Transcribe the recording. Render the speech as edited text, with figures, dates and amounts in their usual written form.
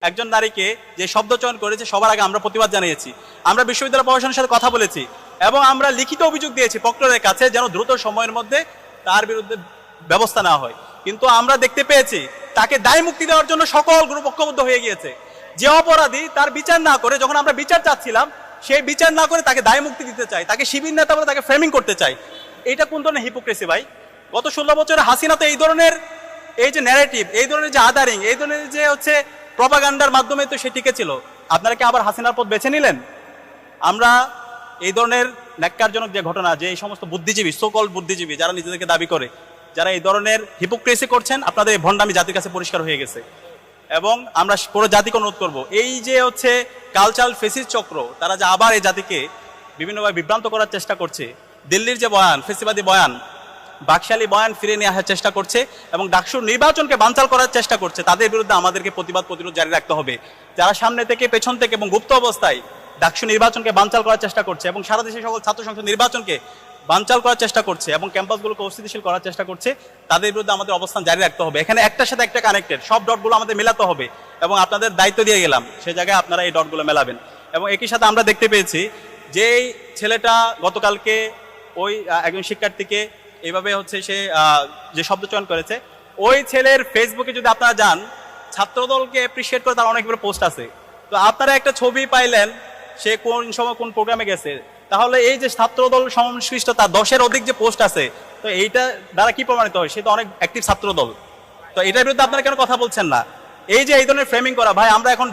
একজন নারীকে যে শব্দ চয়ন করেছে সবার আগে আমরা প্রতিবাদ জানিয়েছি। আমরা বিশ্ববিদ্যালয় প্রশাসনের সাথে কথা বলেছি এবং আমরা লিখিত অভিযোগ দিয়েছি প্রক্টরের কাছে যেন দ্রুত সময়ের মধ্যে তার বিরুদ্ধে ব্যবস্থা নেওয়া হয়। কিন্তু আমরা দেখতে পেয়েছি তাকে দায় মুক্তি দেওয়ার জন্য সকল গ্রুপ ঐক্যবদ্ধ হয়ে গিয়েছে। যে অপরাধী তার বিচার না করে, যখন আমরা বিচার চাচ্ছিলাম সেই বিচার না করে তাকে দায় মুক্তি দিতে চাই, তাকে শিবির নেতা বলে তাকে ফ্রেমিং করতে চাই। এটা কোন ধরনের হিপোক্রেসি ভাই? গত 16 বছরে হাসিনা তো এই ধরনের এই যে ন্যারেটিভ, এই ধরনের যে আদারিং, এই ধরনের যে হচ্ছে প্রপাগান্ডার মাধ্যমে তো সে টিকে ছিল। আপনারা কি আবার হাসিনার পথ বেছে নিলেন? আমরা এই ধরনের ন্যাক্কারজনক যে ঘটনা, যে এই সমস্ত বুদ্ধিজীবী, সোকল বুদ্ধিজীবী যারা নিজেদেরকে দাবি করে, যারা এই ধরনের হিপোক্রেসি করছেন, আপনাদের এই ভণ্ডামি জাতির কাছে পরিষ্কার হয়ে গেছে। এবং আমরা পুরো জাতিকে অনুরোধ করবো, এই যে হচ্ছে কালচারাল ফেসিস্ট চক্র, তারা যে আবার এই জাতিকে বিভিন্নভাবে বিভ্রান্ত করার চেষ্টা করছে, দিল্লির যে বয়ান, ফেসিবাদী বয়ান, বাকশালী বয়ান ফিরে নিয়ে আসার চেষ্টা করছে এবং ডাকসুর নির্বাচনকে বানচাল করার চেষ্টা করছে, তাদের বিরুদ্ধে আমাদেরকে প্রতিবাদ প্রতিরোধ জারি রাখতে হবে। যারা সামনে থেকে, পেছন থেকে এবং গুপ্ত অবস্থায় ডাকসু নির্বাচনকে বানচাল করার চেষ্টা করছে এবং সারা দেশে সকল ছাত্র সংসদ নির্বাচনকে বানচাল করার চেষ্টা করছে এবং ক্যাম্পাসগুলোকে অস্থিতিশীল করার চেষ্টা করছে, তাদের বিরুদ্ধে আমাদের অবস্থান জারি রাখতে হবে। এখানে একটার সাথে একটা কানেক্টেড, সব ডটগুলো আমাদের মেলাতে হবে এবং আপনাদের দায়িত্ব দিয়ে গেলাম সেই জায়গায় আপনারা এই ডটগুলো মেলাবেন। এবং একই সাথে আমরা দেখতে পেয়েছি যে এই ছেলেটা গতকালকে ওই একজন শিক্ষার্থীকে এইভাবে হচ্ছে সে যে শব্দ চয়ন করেছে, ওই ছেলের ফেসবুকে যদি আপনারা যান, ছাত্রদলকে অ্যাপ্রিসিয়েট করে তার অনেকগুলো পোস্ট আছে। তো আপনারা একটা ছবি পাইলেন সে কোন সময় কোন প্রোগ্রামে গেছে, তাহলে এই যে ছাত্রদল সংশ্লিষ্ট তার 10-এর অধিক যে পোস্ট আছে, তো এইটা দ্বারা কি প্রমাণিত হয়? সে তো অনেক অ্যাক্টিভ ছাত্রদল। তো এটার বিরুদ্ধে আপনারা কেন কথা বলছেন না? এই যে এই ধরনের ফ্রেমিং করা, ভাই আমরা এখন